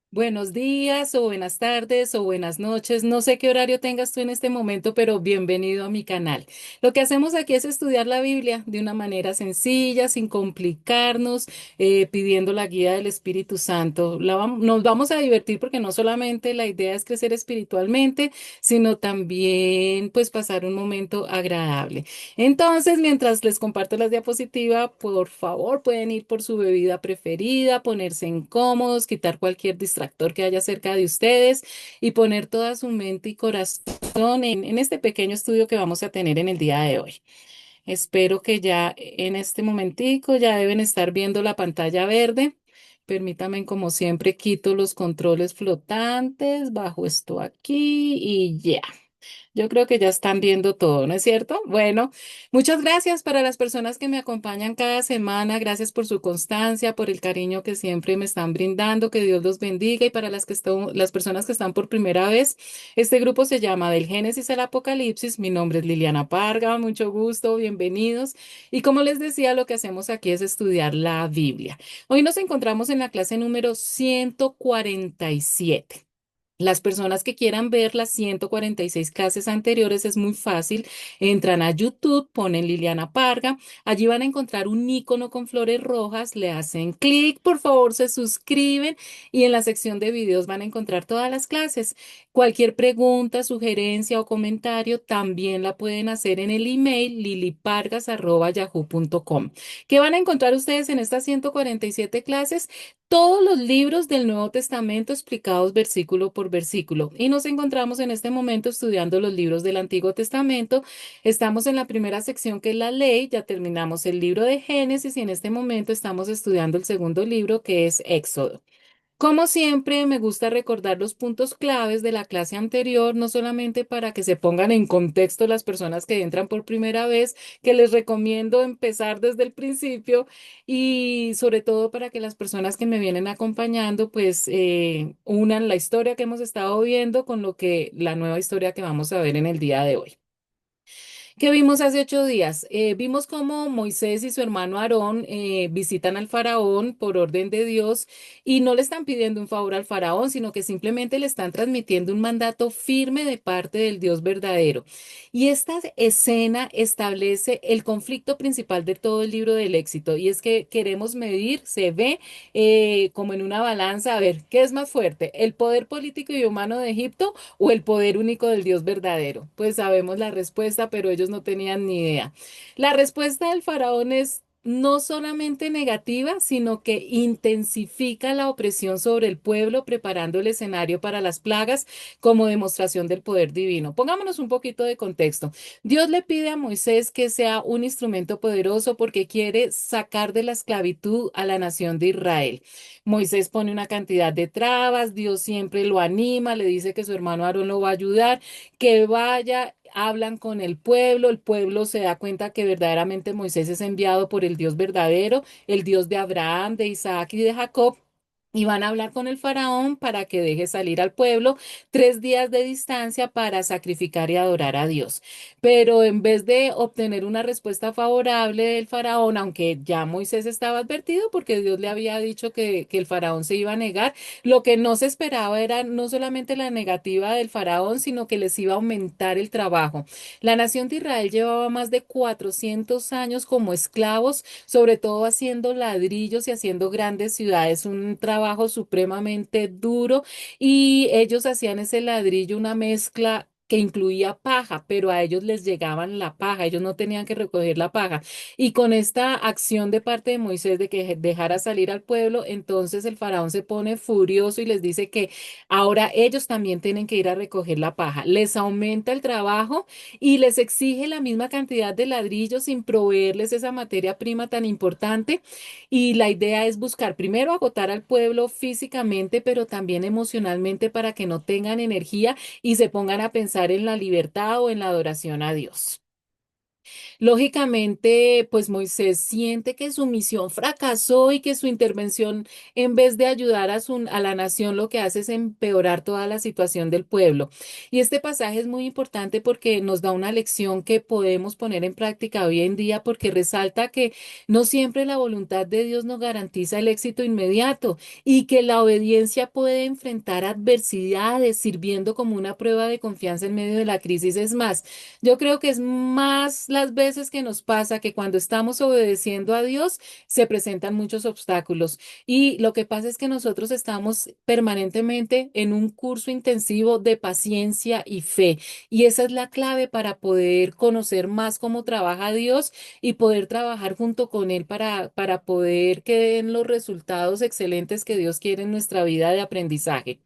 Buenos días o buenas tardes o buenas noches. No sé qué horario tengas tú en este momento, pero bienvenido a mi canal. Lo que hacemos aquí es estudiar la Biblia de una manera sencilla, sin complicarnos, pidiendo la guía del Espíritu Santo. Nos vamos a divertir porque no solamente la idea es crecer espiritualmente, sino también pues pasar un momento agradable. Entonces, mientras les comparto las diapositivas, por favor, pueden ir por su bebida preferida, ponerse incómodos, quitar cualquier distractor que haya cerca de ustedes y poner toda su mente y corazón en este pequeño estudio que vamos a tener en el día de hoy. Espero que ya en este momentico ya deben estar viendo la pantalla verde. Permítanme, como siempre, quito los controles flotantes, bajo esto aquí y ya. Yo creo que ya están viendo todo, ¿no es cierto? Bueno, muchas gracias para las personas que me acompañan cada semana. Gracias por su constancia, por el cariño que siempre me están brindando. Que Dios los bendiga. Y para las personas que están por primera vez, este grupo se llama Del Génesis al Apocalipsis. Mi nombre es Liliana Parga. Mucho gusto, bienvenidos. Y como les decía, lo que hacemos aquí es estudiar la Biblia. Hoy nos encontramos en la clase número 147. Las personas que quieran ver las 146 clases anteriores es muy fácil. Entran a YouTube, ponen Liliana Parga. Allí van a encontrar un icono con flores rojas. Le hacen clic, por favor, se suscriben y en la sección de videos van a encontrar todas las clases. Cualquier pregunta, sugerencia o comentario también la pueden hacer en el email lilipargas@yahoo.com. ¿Qué van a encontrar ustedes en estas 147 clases? Todos los libros del Nuevo Testamento explicados versículo por versículo. Y nos encontramos en este momento estudiando los libros del Antiguo Testamento. Estamos en la primera sección que es la ley, ya terminamos el libro de Génesis y en este momento estamos estudiando el segundo libro que es Éxodo. Como siempre, me gusta recordar los puntos claves de la clase anterior, no solamente para que se pongan en contexto las personas que entran por primera vez, que les recomiendo empezar desde el principio y sobre todo para que las personas que me vienen acompañando pues unan la historia que hemos estado viendo con lo que la nueva historia que vamos a ver en el día de hoy. ¿Qué vimos hace 8 días? Vimos cómo Moisés y su hermano Aarón visitan al faraón por orden de Dios y no le están pidiendo un favor al faraón, sino que simplemente le están transmitiendo un mandato firme de parte del Dios verdadero. Y esta escena establece el conflicto principal de todo el libro del éxito y es que queremos medir, se ve como en una balanza, a ver, ¿qué es más fuerte? ¿El poder político y humano de Egipto o el poder único del Dios verdadero? Pues sabemos la respuesta, pero ellos no tenían ni idea. La respuesta del faraón es no solamente negativa, sino que intensifica la opresión sobre el pueblo, preparando el escenario para las plagas como demostración del poder divino. Pongámonos un poquito de contexto. Dios le pide a Moisés que sea un instrumento poderoso porque quiere sacar de la esclavitud a la nación de Israel. Moisés pone una cantidad de trabas, Dios siempre lo anima, le dice que su hermano Aarón lo va a ayudar, que vaya, hablan con el pueblo se da cuenta que verdaderamente Moisés es enviado por el Dios verdadero, el Dios de Abraham, de Isaac y de Jacob. Y van a hablar con el faraón para que deje salir al pueblo 3 días de distancia para sacrificar y adorar a Dios. Pero en vez de obtener una respuesta favorable del faraón, aunque ya Moisés estaba advertido porque Dios le había dicho que el faraón se iba a negar, lo que no se esperaba era no solamente la negativa del faraón, sino que les iba a aumentar el trabajo. La nación de Israel llevaba más de 400 años como esclavos, sobre todo haciendo ladrillos y haciendo grandes ciudades, un trabajo supremamente duro y ellos hacían ese ladrillo una mezcla que incluía paja, pero a ellos les llegaban la paja, ellos no tenían que recoger la paja. Y con esta acción de parte de Moisés de que dejara salir al pueblo, entonces el faraón se pone furioso y les dice que ahora ellos también tienen que ir a recoger la paja. Les aumenta el trabajo y les exige la misma cantidad de ladrillos sin proveerles esa materia prima tan importante. Y la idea es buscar primero agotar al pueblo físicamente, pero también emocionalmente para que no tengan energía y se pongan a pensar en la libertad o en la adoración a Dios. Lógicamente, pues Moisés siente que su misión fracasó y que su intervención, en vez de ayudar a la nación, lo que hace es empeorar toda la situación del pueblo. Y este pasaje es muy importante porque nos da una lección que podemos poner en práctica hoy en día porque resalta que no siempre la voluntad de Dios nos garantiza el éxito inmediato y que la obediencia puede enfrentar adversidades sirviendo como una prueba de confianza en medio de la crisis. Es más, yo creo que es más las veces que nos pasa que cuando estamos obedeciendo a Dios se presentan muchos obstáculos y lo que pasa es que nosotros estamos permanentemente en un curso intensivo de paciencia y fe y esa es la clave para poder conocer más cómo trabaja Dios y poder trabajar junto con Él para poder que den los resultados excelentes que Dios quiere en nuestra vida de aprendizaje.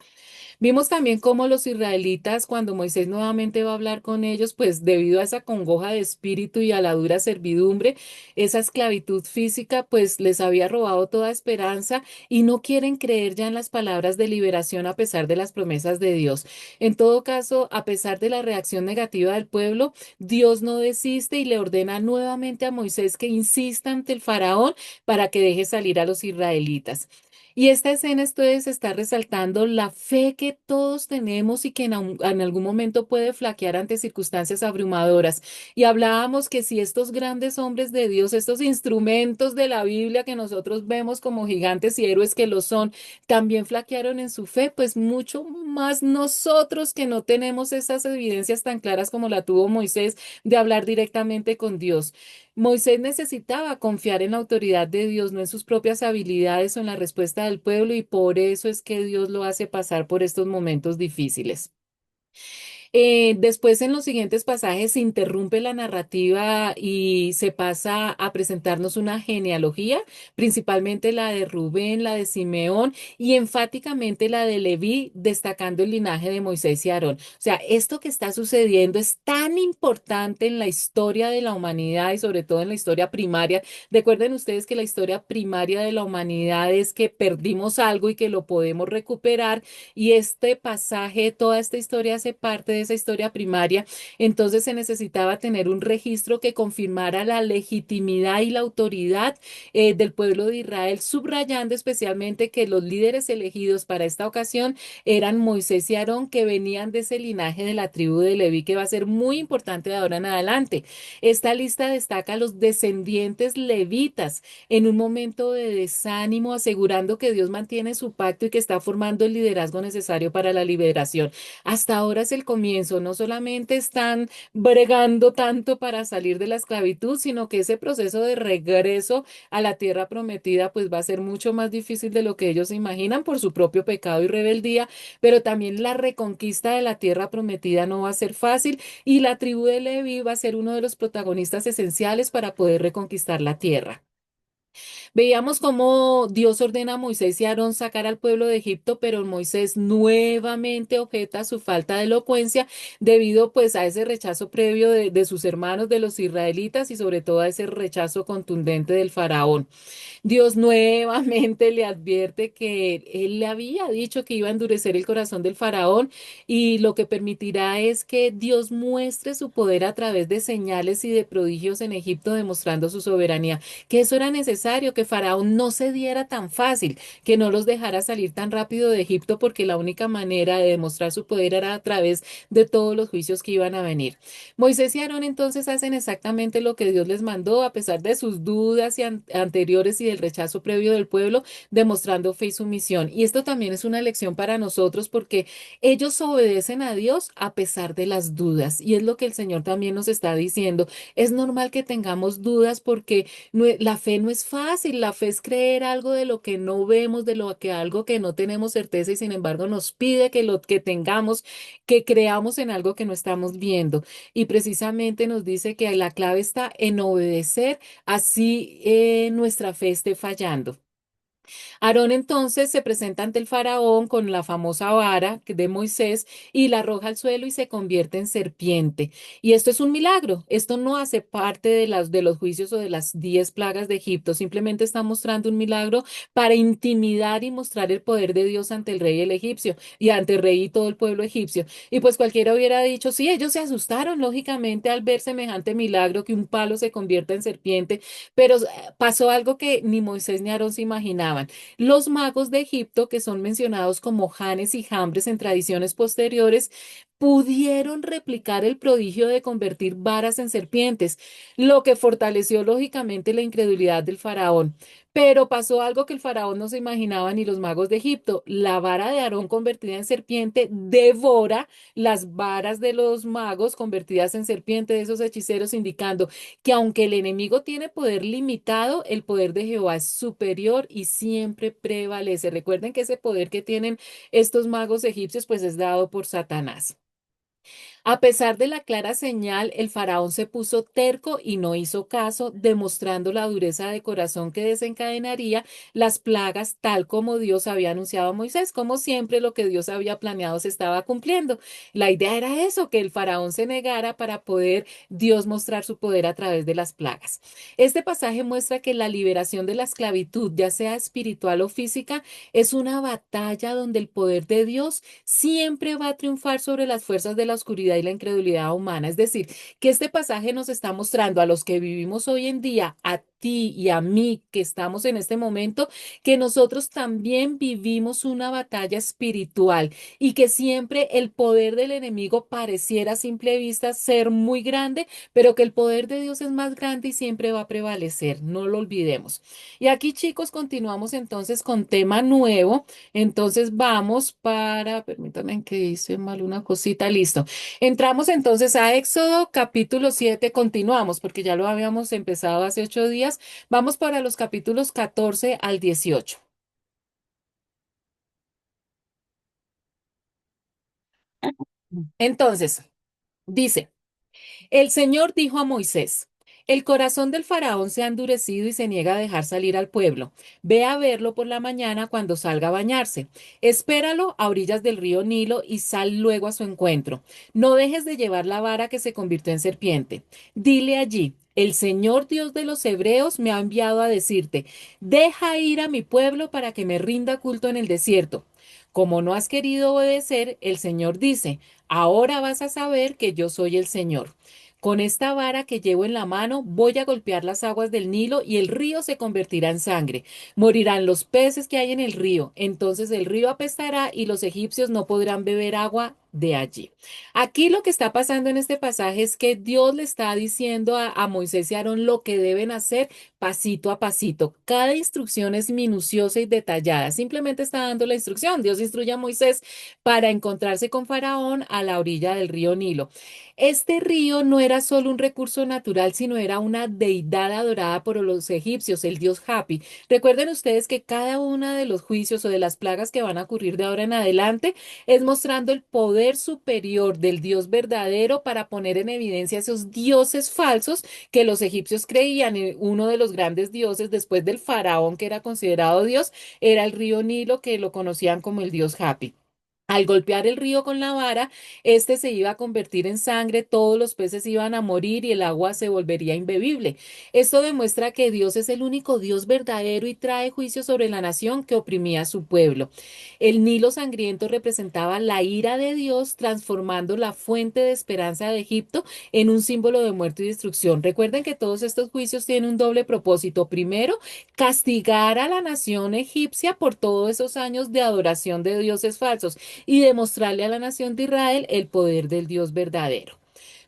Vimos también cómo los israelitas, cuando Moisés nuevamente va a hablar con ellos, pues debido a esa congoja de espíritu y a la dura servidumbre, esa esclavitud física, pues les había robado toda esperanza y no quieren creer ya en las palabras de liberación a pesar de las promesas de Dios. En todo caso, a pesar de la reacción negativa del pueblo, Dios no desiste y le ordena nuevamente a Moisés que insista ante el faraón para que deje salir a los israelitas. Y esta escena entonces está resaltando la fe que todos tenemos y que en algún momento puede flaquear ante circunstancias abrumadoras. Y hablábamos que si estos grandes hombres de Dios, estos instrumentos de la Biblia que nosotros vemos como gigantes y héroes que lo son, también flaquearon en su fe, pues mucho más nosotros que no tenemos esas evidencias tan claras como la tuvo Moisés de hablar directamente con Dios. Moisés necesitaba confiar en la autoridad de Dios, no en sus propias habilidades o en la respuesta del pueblo, y por eso es que Dios lo hace pasar por estos momentos difíciles. Después, en los siguientes pasajes, se interrumpe la narrativa y se pasa a presentarnos una genealogía, principalmente la de Rubén, la de Simeón y enfáticamente la de Leví, destacando el linaje de Moisés y Aarón. O sea, esto que está sucediendo es tan importante en la historia de la humanidad y sobre todo en la historia primaria. Recuerden ustedes que la historia primaria de la humanidad es que perdimos algo y que lo podemos recuperar y este pasaje, toda esta historia hace parte de esa historia primaria, entonces se necesitaba tener un registro que confirmara la legitimidad y la autoridad del pueblo de Israel, subrayando especialmente que los líderes elegidos para esta ocasión eran Moisés y Aarón, que venían de ese linaje de la tribu de Leví, que va a ser muy importante de ahora en adelante. Esta lista destaca a los descendientes levitas en un momento de desánimo, asegurando que Dios mantiene su pacto y que está formando el liderazgo necesario para la liberación. Hasta ahora es el comienzo, no solamente están bregando tanto para salir de la esclavitud, sino que ese proceso de regreso a la tierra prometida pues va a ser mucho más difícil de lo que ellos se imaginan por su propio pecado y rebeldía, pero también la reconquista de la tierra prometida no va a ser fácil y la tribu de Leví va a ser uno de los protagonistas esenciales para poder reconquistar la tierra. Veíamos cómo Dios ordena a Moisés y a Aarón sacar al pueblo de Egipto, pero Moisés nuevamente objeta su falta de elocuencia debido pues a ese rechazo previo de sus hermanos, de los israelitas y sobre todo a ese rechazo contundente del faraón. Dios nuevamente le advierte que él le había dicho que iba a endurecer el corazón del faraón y lo que permitirá es que Dios muestre su poder a través de señales y de prodigios en Egipto demostrando su soberanía, que eso era necesario, que faraón no se diera tan fácil, que no los dejara salir tan rápido de Egipto porque la única manera de demostrar su poder era a través de todos los juicios que iban a venir. Moisés y Aarón entonces hacen exactamente lo que Dios les mandó a pesar de sus dudas y anteriores y del rechazo previo del pueblo, demostrando fe y sumisión. Y esto también es una lección para nosotros porque ellos obedecen a Dios a pesar de las dudas. Y es lo que el Señor también nos está diciendo. Es normal que tengamos dudas porque la fe no es fácil. La fe es creer algo de lo que no vemos, de lo que algo que no tenemos certeza y sin embargo nos pide que lo que tengamos, que creamos en algo que no estamos viendo. Y precisamente nos dice que la clave está en obedecer, así nuestra fe esté fallando. Aarón entonces se presenta ante el faraón con la famosa vara de Moisés y la arroja al suelo y se convierte en serpiente. Y esto es un milagro. Esto no hace parte de los juicios o de las 10 plagas de Egipto. Simplemente está mostrando un milagro para intimidar y mostrar el poder de Dios ante el rey el egipcio y ante el rey y todo el pueblo egipcio. Y pues cualquiera hubiera dicho, sí, ellos se asustaron lógicamente al ver semejante milagro que un palo se convierta en serpiente, pero pasó algo que ni Moisés ni Aarón se imaginaban. Los magos de Egipto, que son mencionados como Janes y Jambres en tradiciones posteriores, pudieron replicar el prodigio de convertir varas en serpientes, lo que fortaleció lógicamente la incredulidad del faraón. Pero pasó algo que el faraón no se imaginaba ni los magos de Egipto. La vara de Aarón convertida en serpiente devora las varas de los magos convertidas en serpiente de esos hechiceros, indicando que aunque el enemigo tiene poder limitado, el poder de Jehová es superior y siempre prevalece. Recuerden que ese poder que tienen estos magos egipcios, pues es dado por Satanás. A pesar de la clara señal, el faraón se puso terco y no hizo caso, demostrando la dureza de corazón que desencadenaría las plagas tal como Dios había anunciado a Moisés. Como siempre, lo que Dios había planeado se estaba cumpliendo. La idea era eso, que el faraón se negara para poder Dios mostrar su poder a través de las plagas. Este pasaje muestra que la liberación de la esclavitud, ya sea espiritual o física, es una batalla donde el poder de Dios siempre va a triunfar sobre las fuerzas de la oscuridad y la incredulidad humana. Es decir, que este pasaje nos está mostrando a los que vivimos hoy en día, a ti y a mí que estamos en este momento, que nosotros también vivimos una batalla espiritual y que siempre el poder del enemigo pareciera a simple vista ser muy grande, pero que el poder de Dios es más grande y siempre va a prevalecer. No lo olvidemos. Y aquí, chicos, continuamos entonces con tema nuevo. Entonces vamos para, permítanme que hice mal una cosita, listo. Entramos entonces a Éxodo capítulo 7. Continuamos porque ya lo habíamos empezado hace 8 días. Vamos para los capítulos 14 al 18. Entonces, dice. El Señor dijo a Moisés, el corazón del faraón se ha endurecido y se niega a dejar salir al pueblo. Ve a verlo por la mañana cuando salga a bañarse. Espéralo a orillas del río Nilo y sal luego a su encuentro. No dejes de llevar la vara que se convirtió en serpiente. Dile allí, el Señor Dios de los hebreos me ha enviado a decirte, deja ir a mi pueblo para que me rinda culto en el desierto. Como no has querido obedecer, el Señor dice, ahora vas a saber que yo soy el Señor. Con esta vara que llevo en la mano voy a golpear las aguas del Nilo y el río se convertirá en sangre. Morirán los peces que hay en el río. Entonces el río apestará y los egipcios no podrán beber agua de allí. Aquí lo que está pasando en este pasaje es que Dios le está diciendo a Moisés y Aarón lo que deben hacer pasito a pasito. Cada instrucción es minuciosa y detallada. Simplemente está dando la instrucción. Dios instruye a Moisés para encontrarse con Faraón a la orilla del río Nilo. Este río no era solo un recurso natural, sino era una deidad adorada por los egipcios, el dios Hapi. Recuerden ustedes que cada uno de los juicios o de las plagas que van a ocurrir de ahora en adelante es mostrando el poder superior del dios verdadero para poner en evidencia esos dioses falsos que los egipcios creían. Y uno de los grandes dioses después del faraón, que era considerado dios, era el río Nilo, que lo conocían como el dios Hapi. Al golpear el río con la vara, este se iba a convertir en sangre, todos los peces iban a morir y el agua se volvería imbebible. Esto demuestra que Dios es el único Dios verdadero y trae juicio sobre la nación que oprimía a su pueblo. El Nilo sangriento representaba la ira de Dios, transformando la fuente de esperanza de Egipto en un símbolo de muerte y destrucción. Recuerden que todos estos juicios tienen un doble propósito. Primero, castigar a la nación egipcia por todos esos años de adoración de dioses falsos y demostrarle a la nación de Israel el poder del Dios verdadero.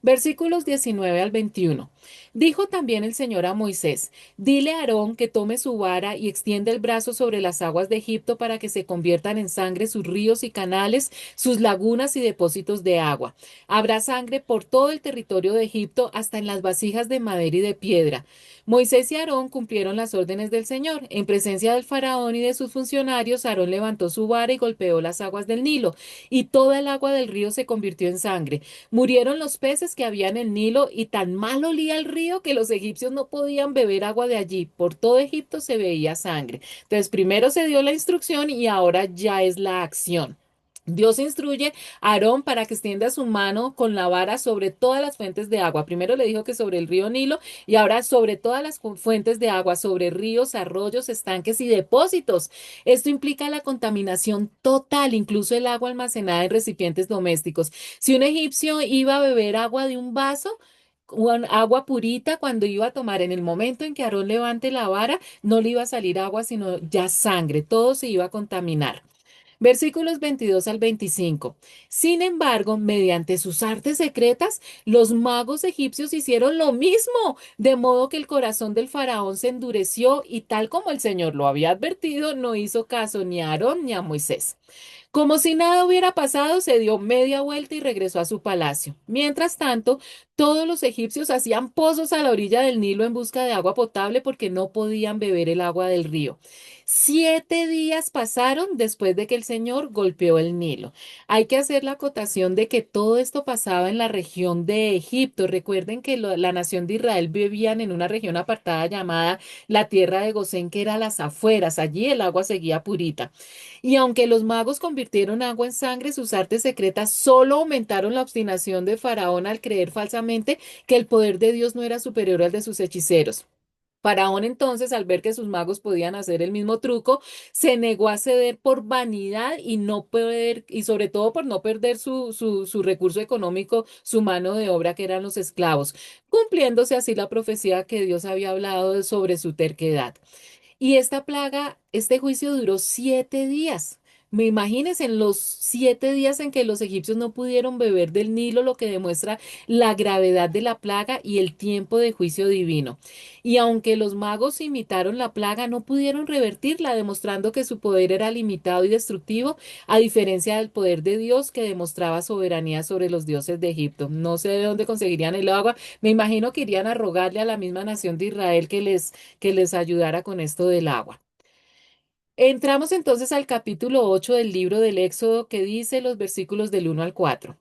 Versículos 19 al 21. Dijo también el Señor a Moisés, dile a Aarón que tome su vara y extienda el brazo sobre las aguas de Egipto para que se conviertan en sangre sus ríos y canales, sus lagunas y depósitos de agua. Habrá sangre por todo el territorio de Egipto, hasta en las vasijas de madera y de piedra. Moisés y Aarón cumplieron las órdenes del Señor. En presencia del faraón y de sus funcionarios, Aarón levantó su vara y golpeó las aguas del Nilo, y toda el agua del río se convirtió en sangre. Murieron los peces que había en el Nilo y tan mal olía crecía el río que los egipcios no podían beber agua de allí. Por todo Egipto se veía sangre. Entonces, primero se dio la instrucción y ahora ya es la acción. Dios instruye a Aarón para que extienda su mano con la vara sobre todas las fuentes de agua. Primero le dijo que sobre el río Nilo y ahora sobre todas las fuentes de agua, sobre ríos, arroyos, estanques y depósitos. Esto implica la contaminación total, incluso el agua almacenada en recipientes domésticos. Si un egipcio iba a beber agua de un vaso, agua purita, cuando iba a tomar, en el momento en que Aarón levante la vara, no le iba a salir agua, sino ya sangre, todo se iba a contaminar. Versículos 22 al 25. Sin embargo, mediante sus artes secretas, los magos egipcios hicieron lo mismo, de modo que el corazón del faraón se endureció y tal como el Señor lo había advertido, no hizo caso ni a Aarón ni a Moisés. Como si nada hubiera pasado, se dio media vuelta y regresó a su palacio. Mientras tanto, todos los egipcios hacían pozos a la orilla del Nilo en busca de agua potable porque no podían beber el agua del río. 7 días pasaron después de que el Señor golpeó el Nilo. Hay que hacer la acotación de que todo esto pasaba en la región de Egipto. Recuerden que la nación de Israel vivían en una región apartada llamada la tierra de Gosén, que era a las afueras. Allí el agua seguía purita. Y aunque los magos convirtieron agua en sangre, sus artes secretas solo aumentaron la obstinación de Faraón al creer falsamente que el poder de Dios no era superior al de sus hechiceros. Faraón entonces, al ver que sus magos podían hacer el mismo truco, se negó a ceder por vanidad y no poder, y sobre todo por no perder su recurso económico, su mano de obra, que eran los esclavos, cumpliéndose así la profecía que Dios había hablado sobre su terquedad. Y esta plaga, este juicio duró 7 días. Me imagines en los 7 días en que los egipcios no pudieron beber del Nilo, lo que demuestra la gravedad de la plaga y el tiempo de juicio divino. Y aunque los magos imitaron la plaga, no pudieron revertirla, demostrando que su poder era limitado y destructivo, a diferencia del poder de Dios que demostraba soberanía sobre los dioses de Egipto. No sé de dónde conseguirían el agua. Me imagino que irían a rogarle a la misma nación de Israel que les ayudara con esto del agua. Entramos entonces al capítulo 8 del libro del Éxodo que dice los versículos del 1 al 4.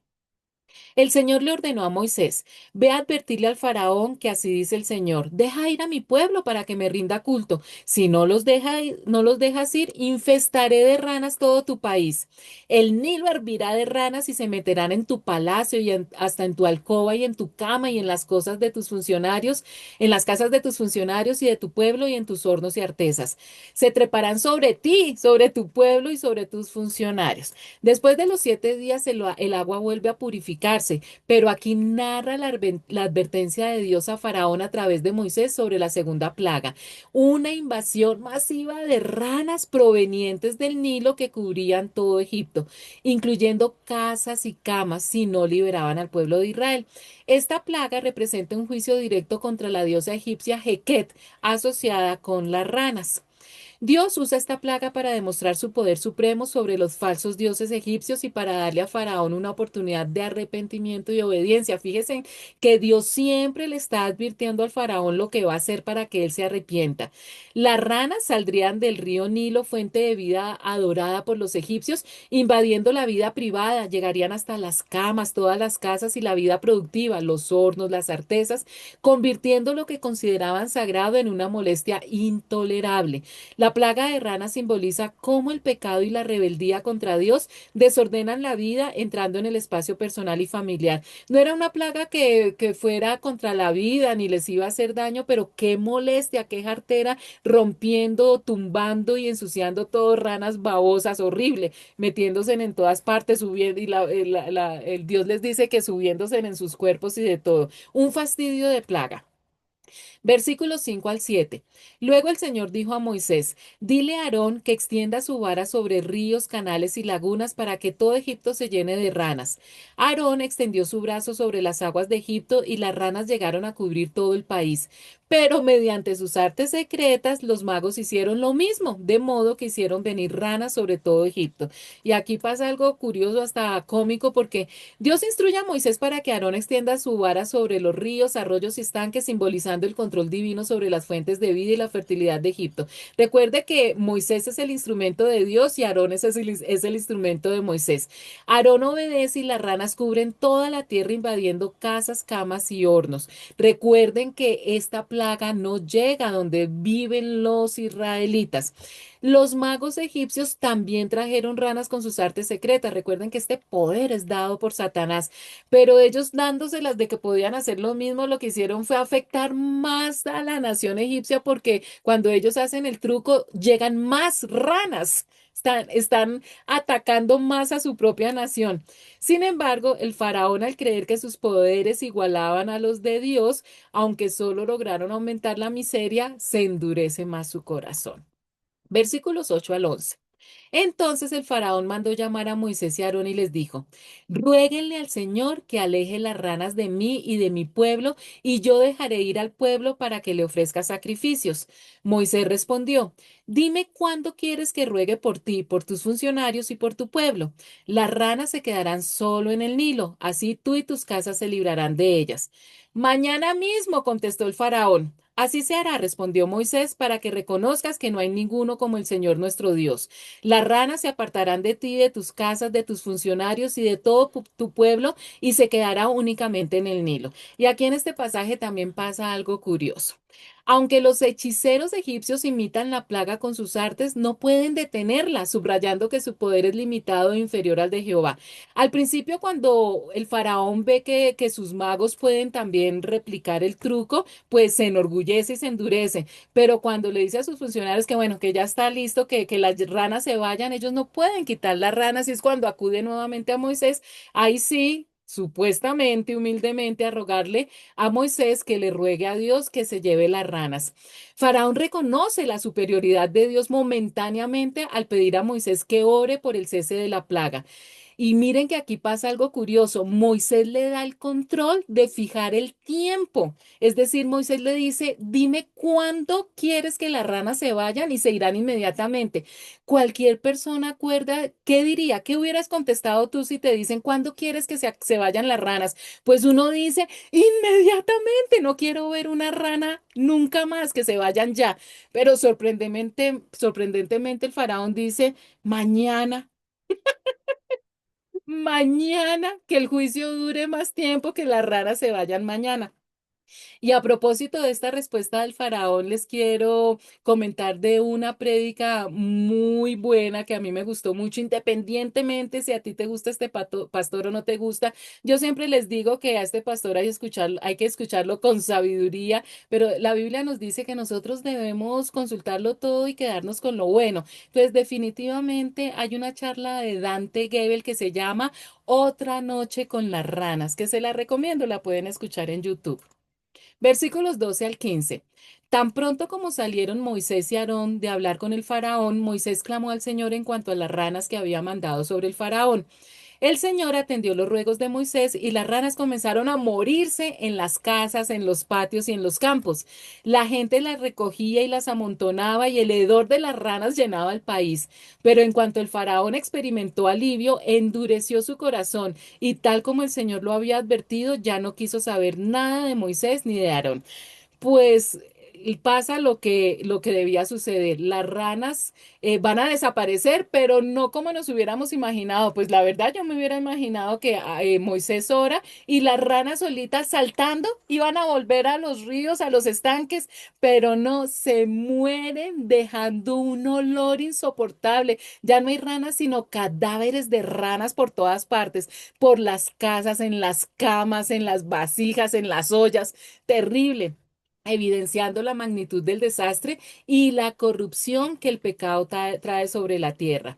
El Señor le ordenó a Moisés, ve a advertirle al faraón que así dice el Señor, deja ir a mi pueblo para que me rinda culto. Si no los dejas ir, infestaré de ranas todo tu país. El Nilo hervirá de ranas y se meterán en tu palacio y hasta en tu alcoba y en tu cama y en las cosas de tus funcionarios, en las casas de tus funcionarios y de tu pueblo y en tus hornos y artesas. Se treparán sobre ti, sobre tu pueblo y sobre tus funcionarios. Después de los 7 días el agua vuelve a purificarse, pero aquí narra la advertencia de Dios a Faraón a través de Moisés sobre la segunda plaga, una invasión masiva de ranas provenientes del Nilo que cubrían todo Egipto, incluyendo casas y camas si no liberaban al pueblo de Israel. Esta plaga representa un juicio directo contra la diosa egipcia Heket, asociada con las ranas. Dios usa esta plaga para demostrar su poder supremo sobre los falsos dioses egipcios y para darle a Faraón una oportunidad de arrepentimiento y obediencia. Fíjense que Dios siempre le está advirtiendo al Faraón lo que va a hacer para que él se arrepienta. Las ranas saldrían del río Nilo, fuente de vida adorada por los egipcios, invadiendo la vida privada, llegarían hasta las camas, todas las casas y la vida productiva, los hornos, las artesas, convirtiendo lo que consideraban sagrado en una molestia intolerable. La plaga de ranas simboliza cómo el pecado y la rebeldía contra Dios desordenan la vida entrando en el espacio personal y familiar. No era una plaga que fuera contra la vida ni les iba a hacer daño, pero qué molestia, qué jartera, rompiendo, tumbando y ensuciando todo, ranas babosas, horrible, metiéndose en todas partes, subiendo, y el Dios les dice que subiéndose en sus cuerpos y de todo. Un fastidio de plaga. Versículos 5 al 7. Luego el Señor dijo a Moisés, dile a Aarón que extienda su vara sobre ríos, canales y lagunas para que todo Egipto se llene de ranas. Aarón extendió su brazo sobre las aguas de Egipto y las ranas llegaron a cubrir todo el país. Pero mediante sus artes secretas, los magos hicieron lo mismo, de modo que hicieron venir ranas sobre todo Egipto. Y aquí pasa algo curioso, hasta cómico, porque Dios instruye a Moisés para que Aarón extienda su vara sobre los ríos, arroyos y estanques, simbolizando el control divino sobre las fuentes de vida y la fertilidad de Egipto. Recuerde que Moisés es el instrumento de Dios y Aarón es el instrumento de Moisés. Aarón obedece y las ranas cubren toda la tierra invadiendo casas, camas y hornos. Recuerden que esta plaga no llega a donde viven los israelitas. Los magos egipcios también trajeron ranas con sus artes secretas. Recuerden que este poder es dado por Satanás, pero ellos dándoselas de que podían hacer lo mismo, lo que hicieron fue afectar más a la nación egipcia porque cuando ellos hacen el truco llegan más ranas. Están atacando más a su propia nación. Sin embargo, el faraón, al creer que sus poderes igualaban a los de Dios, aunque solo lograron aumentar la miseria, se endurece más su corazón. Versículos 8 al 11. Entonces el faraón mandó llamar a Moisés y a Aarón y les dijo, ruéguenle al Señor que aleje las ranas de mí y de mi pueblo, y yo dejaré ir al pueblo para que le ofrezca sacrificios. Moisés respondió, dime cuándo quieres que ruegue por ti, por tus funcionarios y por tu pueblo. Las ranas se quedarán solo en el Nilo, así tú y tus casas se librarán de ellas. Mañana mismo, contestó el faraón. Así se hará, respondió Moisés, para que reconozcas que no hay ninguno como el Señor nuestro Dios. Las ranas se apartarán de ti, de tus casas, de tus funcionarios y de todo tu pueblo, y se quedará únicamente en el Nilo. Y aquí en este pasaje también pasa algo curioso. Aunque los hechiceros egipcios imitan la plaga con sus artes, no pueden detenerla, subrayando que su poder es limitado e inferior al de Jehová. Al principio, cuando el faraón ve que sus magos pueden también replicar el truco, pues se enorgullece y se endurece. Pero cuando le dice a sus funcionarios que bueno, que ya está listo, que las ranas se vayan, ellos no pueden quitar las ranas, y es cuando acude nuevamente a Moisés, ahí sí, supuestamente, humildemente, a rogarle a Moisés que le ruegue a Dios que se lleve las ranas. Faraón reconoce la superioridad de Dios momentáneamente al pedir a Moisés que ore por el cese de la plaga. Y miren que aquí pasa algo curioso. Moisés le da el control de fijar el tiempo. Es decir, Moisés le dice, dime cuándo quieres que las ranas se vayan y se irán inmediatamente. Cualquier persona acuerda, ¿qué diría? ¿Qué hubieras contestado tú si te dicen cuándo quieres que se vayan las ranas? Pues uno dice, inmediatamente, no quiero ver una rana nunca más, que se vayan ya. Pero sorprendentemente el faraón dice, mañana. Mañana, que el juicio dure más tiempo, que las ranas se vayan mañana. Y a propósito de esta respuesta del faraón, les quiero comentar de una prédica muy buena que a mí me gustó mucho, independientemente si a ti te gusta este pastor o no te gusta. Yo siempre les digo que a este pastor hay que escucharlo con sabiduría, pero la Biblia nos dice que nosotros debemos consultarlo todo y quedarnos con lo bueno. Entonces, definitivamente hay una charla de Dante Gebel que se llama Otra noche con las ranas, que se la recomiendo, la pueden escuchar en YouTube. Versículos 12 al 15. Tan pronto como salieron Moisés y Aarón de hablar con el faraón, Moisés clamó al Señor en cuanto a las ranas que había mandado sobre el faraón. El Señor atendió los ruegos de Moisés y las ranas comenzaron a morirse en las casas, en los patios y en los campos. La gente las recogía y las amontonaba y el hedor de las ranas llenaba el país. Pero en cuanto el faraón experimentó alivio, endureció su corazón y tal como el Señor lo había advertido, ya no quiso saber nada de Moisés ni de Aarón. Pues y pasa lo que debía suceder. Las ranas van a desaparecer, pero no como nos hubiéramos imaginado. Pues la verdad yo me hubiera imaginado que Moisés ora y las ranas solitas saltando iban a volver a los ríos, a los estanques, pero no, se mueren dejando un olor insoportable. Ya no hay ranas, sino cadáveres de ranas por todas partes, por las casas, en las camas, en las vasijas, en las ollas. Terrible, evidenciando la magnitud del desastre y la corrupción que el pecado trae sobre la tierra.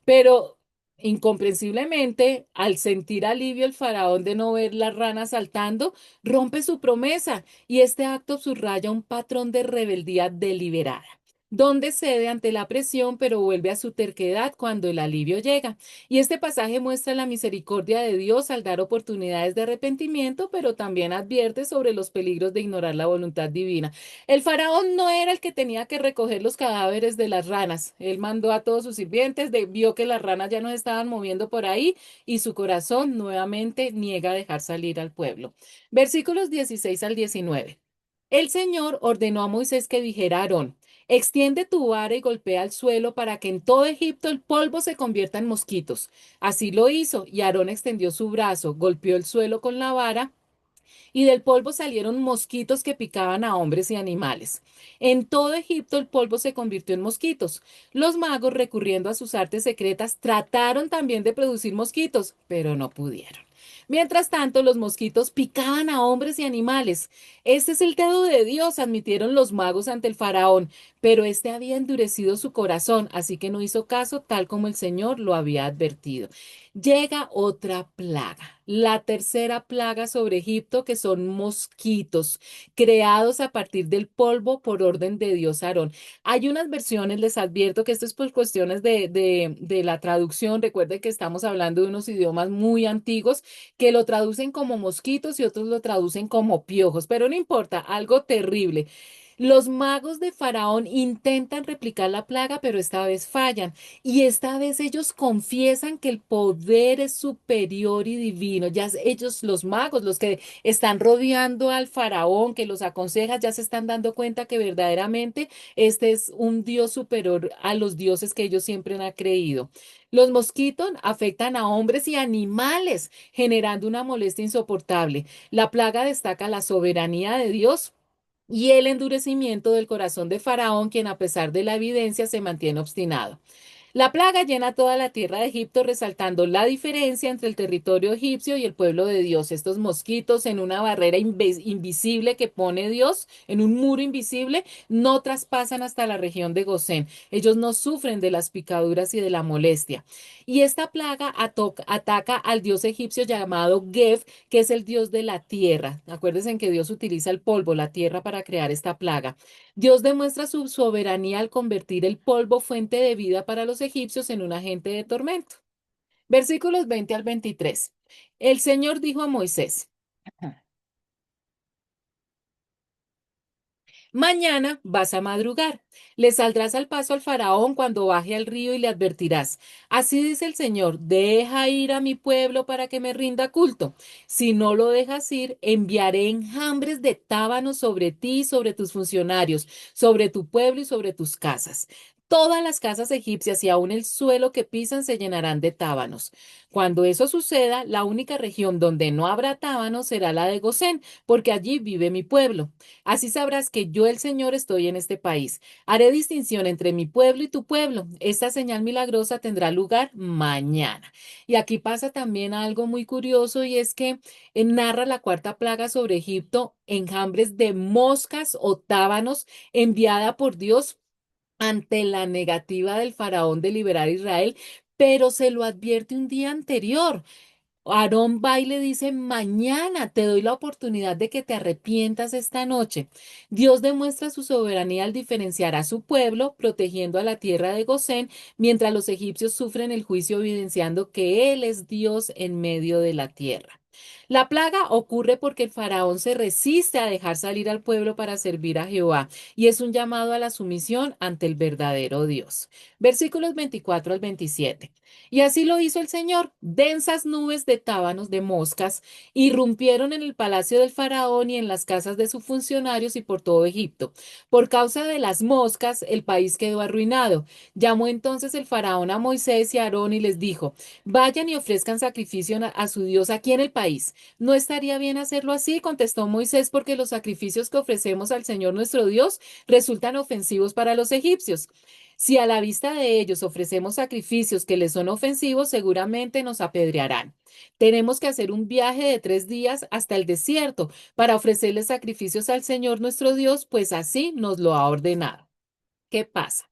Pero incomprensiblemente, al sentir alivio el faraón de no ver las ranas saltando, rompe su promesa y este acto subraya un patrón de rebeldía deliberada. donde cede ante la presión, pero vuelve a su terquedad cuando el alivio llega. Y este pasaje muestra la misericordia de Dios al dar oportunidades de arrepentimiento, pero también advierte sobre los peligros de ignorar la voluntad divina. El faraón no era el que tenía que recoger los cadáveres de las ranas. Él mandó a todos sus sirvientes, vio que las ranas ya no se estaban moviendo por ahí y su corazón nuevamente niega dejar salir al pueblo. Versículos 16 al 19. El Señor ordenó a Moisés que dijera a Aarón: extiende tu vara y golpea el suelo para que en todo Egipto el polvo se convierta en mosquitos. Así lo hizo, y Aarón extendió su brazo, golpeó el suelo con la vara, y del polvo salieron mosquitos que picaban a hombres y animales. En todo Egipto el polvo se convirtió en mosquitos. Los magos, recurriendo a sus artes secretas, trataron también de producir mosquitos, pero no pudieron. Mientras tanto, los mosquitos picaban a hombres y animales. Este es el dedo de Dios, admitieron los magos ante el faraón, pero éste había endurecido su corazón, así que no hizo caso tal como el Señor lo había advertido. Llega otra plaga, la tercera plaga sobre Egipto, que son mosquitos, creados a partir del polvo por orden de Dios Aarón. Hay unas versiones, les advierto que esto es por cuestiones de la traducción. Recuerden que estamos hablando de unos idiomas muy antiguos que lo traducen como mosquitos y otros lo traducen como piojos, pero no importa, algo terrible. Los magos de Faraón intentan replicar la plaga, pero esta vez fallan. Y esta vez ellos confiesan que el poder es superior y divino. Ellos, los magos, los que están rodeando al faraón, que los aconseja, ya se están dando cuenta que verdaderamente este es un Dios superior a los dioses que ellos siempre han creído. Los mosquitos afectan a hombres y animales, generando una molestia insoportable. La plaga destaca la soberanía de Dios y el endurecimiento del corazón de Faraón, quien a pesar de la evidencia se mantiene obstinado. La plaga llena toda la tierra de Egipto, resaltando la diferencia entre el territorio egipcio y el pueblo de Dios. Estos mosquitos en una barrera invisible que pone Dios, en un muro invisible, no traspasan hasta la región de Gosén. Ellos no sufren de las picaduras y de la molestia. Y esta plaga ataca al dios egipcio llamado Geb, que es el dios de la tierra. Acuérdense que Dios utiliza el polvo, la tierra, para crear esta plaga. Dios demuestra su soberanía al convertir el polvo, fuente de vida para los egipcios, en un agente de tormento. Versículos 20 al 23. El Señor dijo a Moisés: mañana vas a madrugar. Le saldrás al paso al faraón cuando baje al río y le advertirás: así dice el Señor, deja ir a mi pueblo para que me rinda culto. Si no lo dejas ir, enviaré enjambres de tábanos sobre ti y sobre tus funcionarios, sobre tu pueblo y sobre tus casas. Todas las casas egipcias y aún el suelo que pisan se llenarán de tábanos. Cuando eso suceda, la única región donde no habrá tábanos será la de Gosén, porque allí vive mi pueblo. Así sabrás que yo, el Señor, estoy en este país. Haré distinción entre mi pueblo y tu pueblo. Esta señal milagrosa tendrá lugar mañana. Y aquí pasa también algo muy curioso, y es que narra la cuarta plaga sobre Egipto, enjambres de moscas o tábanos enviada por Dios ante la negativa del faraón de liberar a Israel, pero se lo advierte un día anterior. Aarón va y le dice: mañana te doy la oportunidad de que te arrepientas esta noche. Dios demuestra su soberanía al diferenciar a su pueblo, protegiendo a la tierra de Gosén, mientras los egipcios sufren el juicio, evidenciando que Él es Dios en medio de la tierra. La plaga ocurre porque el faraón se resiste a dejar salir al pueblo para servir a Jehová, y es un llamado a la sumisión ante el verdadero Dios. Versículos 24 al 27. Y así lo hizo el Señor. Densas nubes de tábanos de moscas irrumpieron en el palacio del faraón y en las casas de sus funcionarios y por todo Egipto. Por causa de las moscas, el país quedó arruinado. Llamó entonces el faraón a Moisés y a Aarón y les dijo: vayan y ofrezcan sacrificio a su Dios aquí en el país. ¿No estaría bien hacerlo así?, contestó Moisés, porque los sacrificios que ofrecemos al Señor nuestro Dios resultan ofensivos para los egipcios. Si a la vista de ellos ofrecemos sacrificios que les son ofensivos, seguramente nos apedrearán. Tenemos que hacer un viaje de 3 días hasta el desierto para ofrecerles sacrificios al Señor nuestro Dios, pues así nos lo ha ordenado. ¿Qué pasa?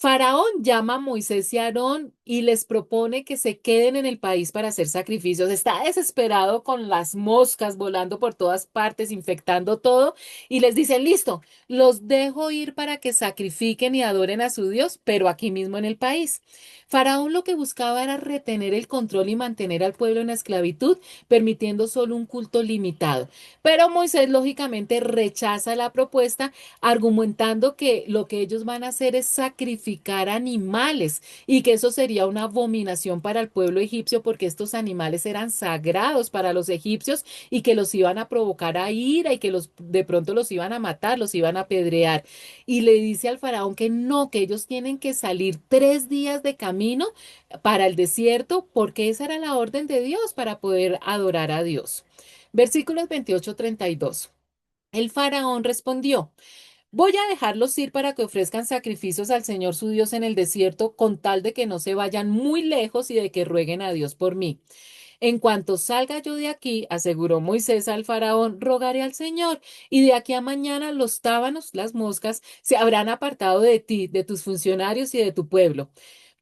Faraón llama a Moisés y a Aarón y les propone que se queden en el país para hacer sacrificios. Está desesperado con las moscas volando por todas partes, infectando todo, y les dice, listo, los dejo ir para que sacrifiquen y adoren a su Dios, pero aquí mismo en el país. Faraón lo que buscaba era retener el control y mantener al pueblo en la esclavitud, permitiendo solo un culto limitado. Pero Moisés lógicamente rechaza la propuesta, argumentando que lo que ellos van a hacer es sacrificar animales y que eso sería una abominación para el pueblo egipcio porque estos animales eran sagrados para los egipcios y que los iban a provocar a ira y que los de pronto los iban a matar, los iban a apedrear. Y le dice al faraón que no, que ellos tienen que salir 3 días de camino para el desierto porque esa era la orden de Dios para poder adorar a Dios. Versículos 28-32. El faraón respondió, voy a dejarlos ir para que ofrezcan sacrificios al Señor su Dios en el desierto con tal de que no se vayan muy lejos y de que rueguen a Dios por mí. En cuanto salga yo de aquí, aseguró Moisés al faraón, rogaré al Señor, y de aquí a mañana los tábanos, las moscas, se habrán apartado de ti, de tus funcionarios y de tu pueblo.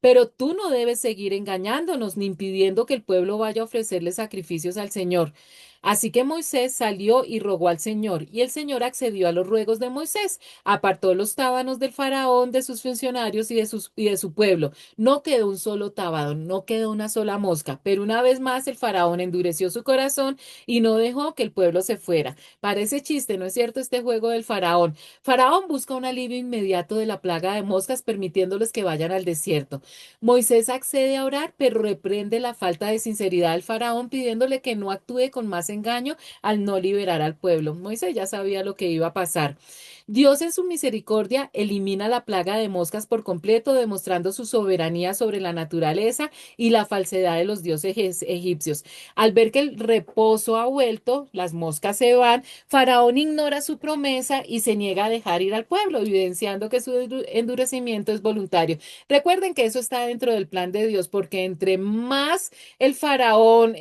Pero tú no debes seguir engañándonos ni impidiendo que el pueblo vaya a ofrecerle sacrificios al Señor. Así que Moisés salió y rogó al Señor, y el Señor accedió a los ruegos de Moisés, apartó los tábanos del faraón, de sus funcionarios y de su pueblo. No quedó un solo tábano, no quedó una sola mosca, pero una vez más el faraón endureció su corazón y no dejó que el pueblo se fuera. Parece chiste, ¿no es cierto? Este juego del faraón. Faraón busca un alivio inmediato de la plaga de moscas, permitiéndoles que vayan al desierto. Moisés accede a orar, pero reprende la falta de sinceridad del faraón, pidiéndole que no actúe con más engaño al no liberar al pueblo. Moisés ya sabía lo que iba a pasar. Dios en su misericordia elimina la plaga de moscas por completo, demostrando su soberanía sobre la naturaleza y la falsedad de los dioses egipcios. Al ver que el reposo ha vuelto, las moscas se van, Faraón ignora su promesa y se niega a dejar ir al pueblo, evidenciando que su endurecimiento es voluntario. Recuerden que eso está dentro del plan de Dios, porque entre más el faraón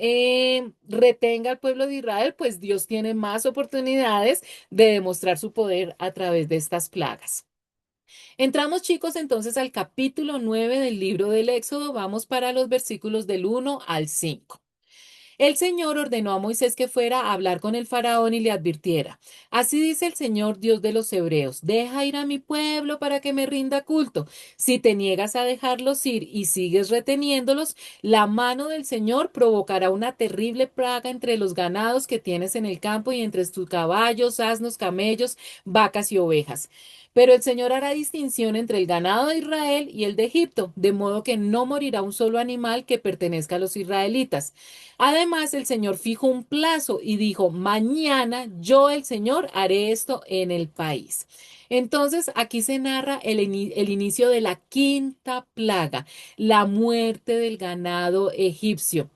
retenga al pueblo de Israel, pues Dios tiene más oportunidades de demostrar su poder a través de estas plagas. Entramos, chicos, entonces al capítulo 9 del libro del Éxodo. Vamos para los versículos del 1 al 5. El Señor ordenó a Moisés que fuera a hablar con el faraón y le advirtiera, así dice el Señor Dios de los hebreos, deja ir a mi pueblo para que me rinda culto. Si te niegas a dejarlos ir y sigues reteniéndolos, la mano del Señor provocará una terrible plaga entre los ganados que tienes en el campo y entre tus caballos, asnos, camellos, vacas y ovejas. Pero el Señor hará distinción entre el ganado de Israel y el de Egipto, de modo que no morirá un solo animal que pertenezca a los israelitas. Además, el Señor fijó un plazo y dijo, mañana yo, el Señor, haré esto en el país. Entonces, aquí se narra el inicio de la quinta plaga, la muerte del ganado egipcio.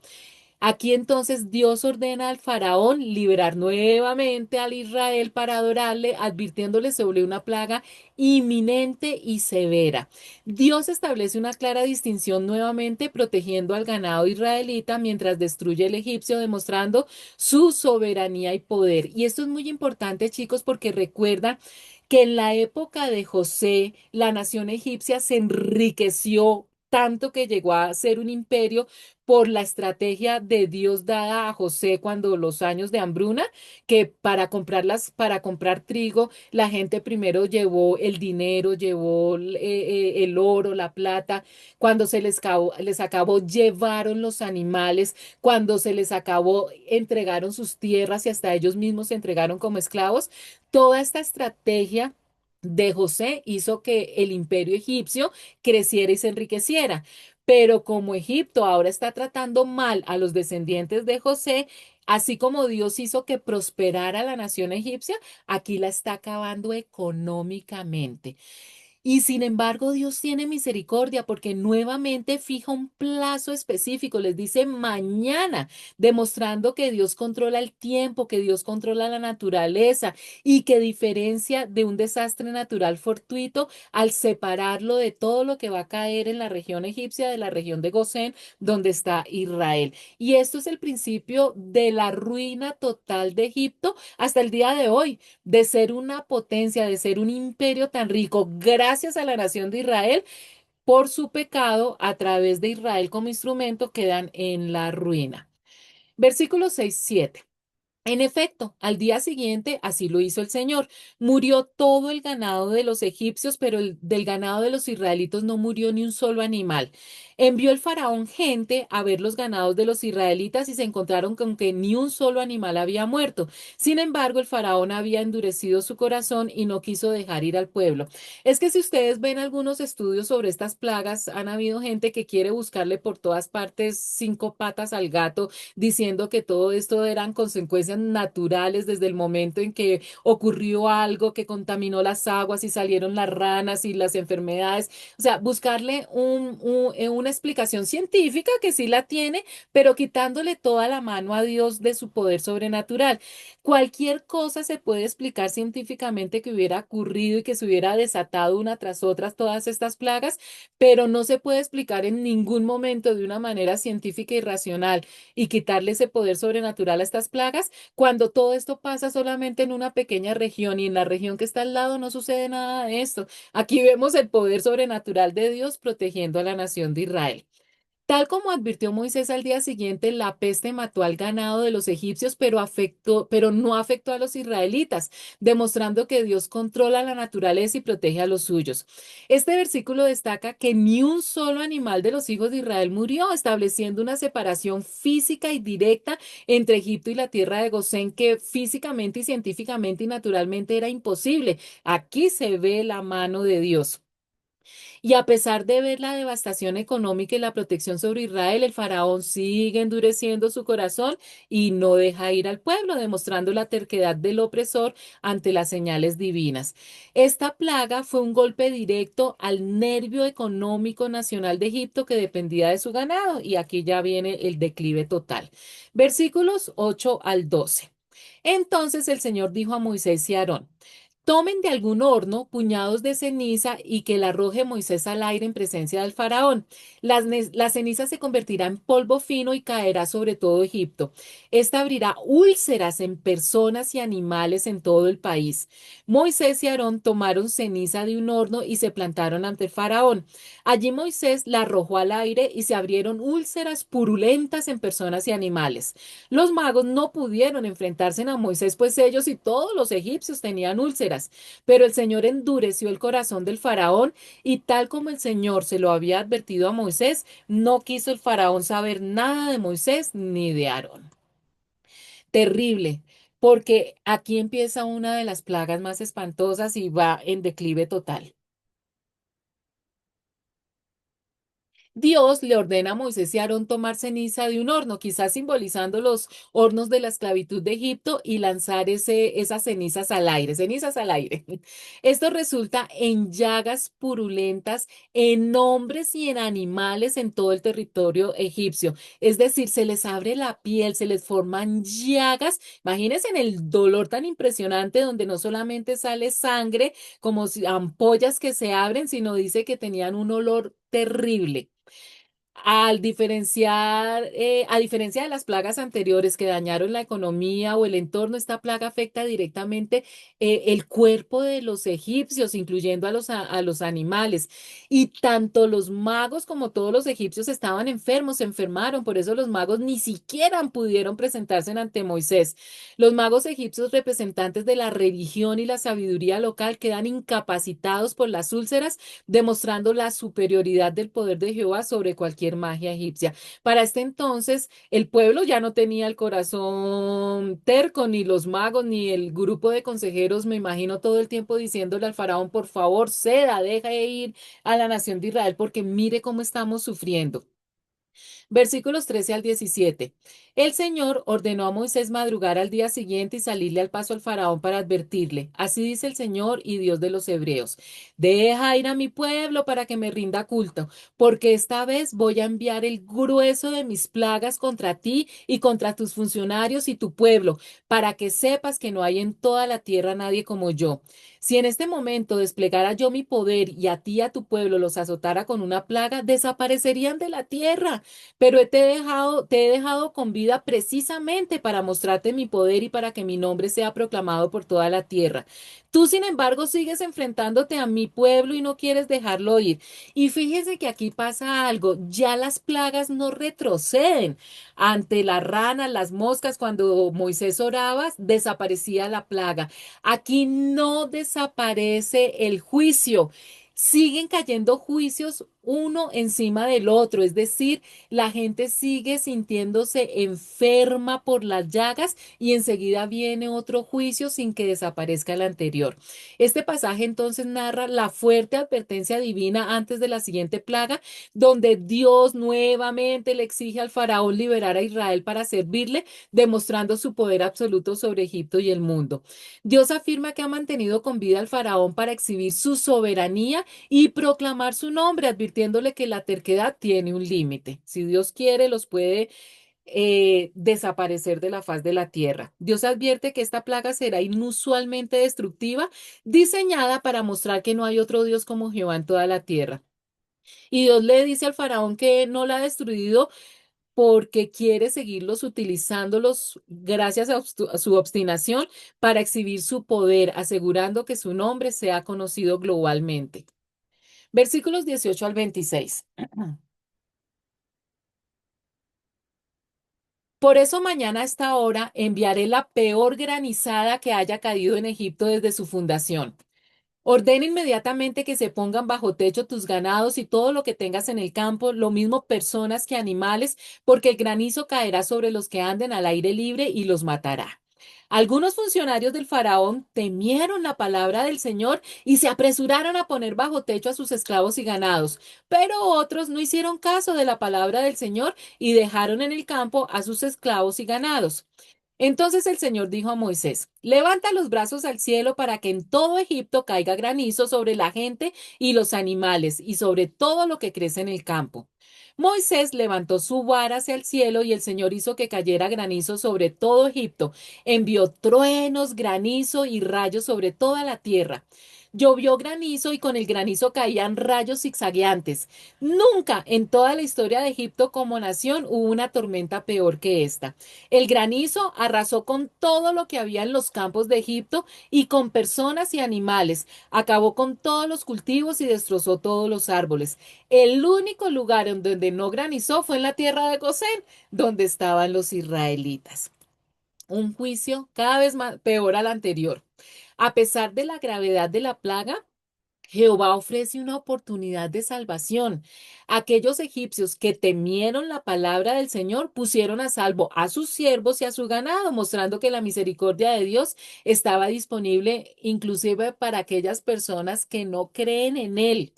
Aquí entonces Dios ordena al faraón liberar nuevamente al Israel para adorarle, advirtiéndole sobre una plaga inminente y severa. Dios establece una clara distinción nuevamente, protegiendo al ganado israelita mientras destruye el egipcio, demostrando su soberanía y poder. Y esto es muy importante, chicos, porque recuerda que en la época de José, la nación egipcia se enriqueció tanto que llegó a ser un imperio por la estrategia de Dios dada a José cuando los años de hambruna, que para comprar trigo, la gente primero llevó el dinero, llevó el oro, la plata, cuando les acabó, llevaron los animales, cuando se les acabó, entregaron sus tierras y hasta ellos mismos se entregaron como esclavos. Toda esta estrategia de José hizo que el imperio egipcio creciera y se enriqueciera. Pero como Egipto ahora está tratando mal a los descendientes de José, así como Dios hizo que prosperara la nación egipcia, aquí la está acabando económicamente. Y sin embargo, Dios tiene misericordia porque nuevamente fija un plazo específico, les dice mañana, demostrando que Dios controla el tiempo, que Dios controla la naturaleza y que diferencia de un desastre natural fortuito al separarlo de todo lo que va a caer en la región egipcia, de la región de Gosén, donde está Israel. Y esto es el principio de la ruina total de Egipto hasta el día de hoy, de ser una potencia, de ser un imperio tan rico, gracias a la nación de Israel, por su pecado a través de Israel como instrumento quedan en la ruina. Versículo 6-7. En efecto, al día siguiente, así lo hizo el Señor. Murió todo el ganado de los egipcios, pero del ganado de los israelitos no murió ni un solo animal. Envió el faraón gente a ver los ganados de los israelitas y se encontraron con que ni un solo animal había muerto. Sin embargo, el faraón había endurecido su corazón y no quiso dejar ir al pueblo. Es que si ustedes ven algunos estudios sobre estas plagas, han habido gente que quiere buscarle por todas partes cinco patas al gato diciendo que todo esto eran consecuencias naturales desde el momento en que ocurrió algo que contaminó las aguas y salieron las ranas y las enfermedades. O sea, buscarle una explicación científica que sí la tiene, pero quitándole toda la mano a Dios de su poder sobrenatural. Cualquier cosa se puede explicar científicamente que hubiera ocurrido y que se hubiera desatado una tras otra todas estas plagas, pero no se puede explicar en ningún momento de una manera científica y racional y quitarle ese poder sobrenatural a estas plagas, cuando todo esto pasa solamente en una pequeña región y en la región que está al lado no sucede nada de esto. Aquí vemos el poder sobrenatural de Dios protegiendo a la nación de Israel. Tal como advirtió Moisés al día siguiente, la peste mató al ganado de los egipcios, pero no afectó a los israelitas, demostrando que Dios controla la naturaleza y protege a los suyos. Este versículo destaca que ni un solo animal de los hijos de Israel murió, estableciendo una separación física y directa entre Egipto y la tierra de Gosén, que físicamente y científicamente y naturalmente era imposible. Aquí se ve la mano de Dios. Y a pesar de ver la devastación económica y la protección sobre Israel, el faraón sigue endureciendo su corazón y no deja ir al pueblo, demostrando la terquedad del opresor ante las señales divinas. Esta plaga fue un golpe directo al nervio económico nacional de Egipto que dependía de su ganado, y aquí ya viene el declive total. Versículos 8-12. Entonces el Señor dijo a Moisés y a Aarón: Tomen de algún horno puñados de ceniza y que la arroje Moisés al aire en presencia del faraón. La ceniza se convertirá en polvo fino y caerá sobre todo Egipto. Esta abrirá úlceras en personas y animales en todo el país. Moisés y Aarón tomaron ceniza de un horno y se plantaron ante el faraón. Allí Moisés la arrojó al aire y se abrieron úlceras purulentas en personas y animales. Los magos no pudieron enfrentarse a Moisés, pues ellos y todos los egipcios tenían úlceras, pero el Señor endureció el corazón del faraón y tal como el Señor se lo había advertido a Moisés, no quiso el faraón saber nada de Moisés ni de Aarón. Terrible, porque aquí empieza una de las plagas más espantosas y va en declive total. Dios le ordena a Moisés y a Aarón tomar ceniza de un horno, quizás simbolizando los hornos de la esclavitud de Egipto, y lanzar esas cenizas al aire. Esto resulta en llagas purulentas en hombres y en animales en todo el territorio egipcio. Es decir, se les abre la piel, se les forman llagas. Imagínense en el dolor tan impresionante donde no solamente sale sangre como si ampollas que se abren, sino dice que tenían un olor terrible. A diferencia de las plagas anteriores que dañaron la economía o el entorno, esta plaga afecta directamente el cuerpo de los egipcios, incluyendo a los animales. Y tanto los magos como todos los egipcios estaban enfermos, se enfermaron, por eso los magos ni siquiera pudieron presentarse ante Moisés. Los magos egipcios, representantes de la religión y la sabiduría local, quedan incapacitados por las úlceras, demostrando la superioridad del poder de Jehová sobre cualquier magia egipcia. Para este entonces, el pueblo ya no tenía el corazón terco, ni los magos, ni el grupo de consejeros, me imagino todo el tiempo diciéndole al faraón: por favor, ceda, deja de ir a la nación de Israel, porque mire cómo estamos sufriendo. Versículos 13-17. El Señor ordenó a Moisés madrugar al día siguiente y salirle al paso al faraón para advertirle: Así dice el Señor y Dios de los hebreos: Deja ir a mi pueblo para que me rinda culto, porque esta vez voy a enviar el grueso de mis plagas contra ti y contra tus funcionarios y tu pueblo, para que sepas que no hay en toda la tierra nadie como yo. Si en este momento desplegara yo mi poder y a ti y a tu pueblo los azotara con una plaga, desaparecerían de la tierra. pero te he dejado con vida precisamente para mostrarte mi poder y para que mi nombre sea proclamado por toda la tierra. Tú, sin embargo, sigues enfrentándote a mi pueblo y no quieres dejarlo ir. Y fíjese que aquí pasa algo, ya las plagas no retroceden. Ante las ranas, las moscas, cuando Moisés oraba, desaparecía la plaga. Aquí no desaparece el juicio. Siguen cayendo juicios uno encima del otro, es decir, la gente sigue sintiéndose enferma por las llagas y enseguida viene otro juicio sin que desaparezca el anterior. Este pasaje entonces narra la fuerte advertencia divina antes de la siguiente plaga, donde Dios nuevamente le exige al faraón liberar a Israel para servirle, demostrando su poder absoluto sobre Egipto y el mundo. Dios afirma que ha mantenido con vida al faraón para exhibir su soberanía y proclamar su nombre, advirtiéndole que la terquedad tiene un límite. Si Dios quiere, los puede desaparecer de la faz de la tierra. Dios advierte que esta plaga será inusualmente destructiva, diseñada para mostrar que no hay otro Dios como Jehová en toda la tierra. Y Dios le dice al faraón que no la ha destruido porque quiere seguirlos utilizándolos gracias a su obstinación para exhibir su poder, asegurando que su nombre sea conocido globalmente. Versículos 18 al 26. Por eso mañana a esta hora enviaré la peor granizada que haya caído en Egipto desde su fundación. Ordena inmediatamente que se pongan bajo techo tus ganados y todo lo que tengas en el campo, lo mismo personas que animales, porque el granizo caerá sobre los que anden al aire libre y los matará. Algunos funcionarios del faraón temieron la palabra del Señor y se apresuraron a poner bajo techo a sus esclavos y ganados, pero otros no hicieron caso de la palabra del Señor y dejaron en el campo a sus esclavos y ganados. Entonces el Señor dijo a Moisés, levanta los brazos al cielo para que en todo Egipto caiga granizo sobre la gente y los animales y sobre todo lo que crece en el campo. Moisés levantó su vara hacia el cielo y el Señor hizo que cayera granizo sobre todo Egipto. Envió truenos, granizo y rayos sobre toda la tierra. Llovió granizo y con el granizo caían rayos zigzagueantes. Nunca en toda la historia de Egipto como nación hubo una tormenta peor que esta. El granizo arrasó con todo lo que había en los campos de Egipto y con personas y animales. Acabó con todos los cultivos y destrozó todos los árboles. El único lugar en donde no granizó fue en la tierra de Gosén, donde estaban los israelitas. Un juicio cada vez más peor al anterior. A pesar de la gravedad de la plaga, Jehová ofrece una oportunidad de salvación. Aquellos egipcios que temieron la palabra del Señor pusieron a salvo a sus siervos y a su ganado, mostrando que la misericordia de Dios estaba disponible inclusive para aquellas personas que no creen en Él.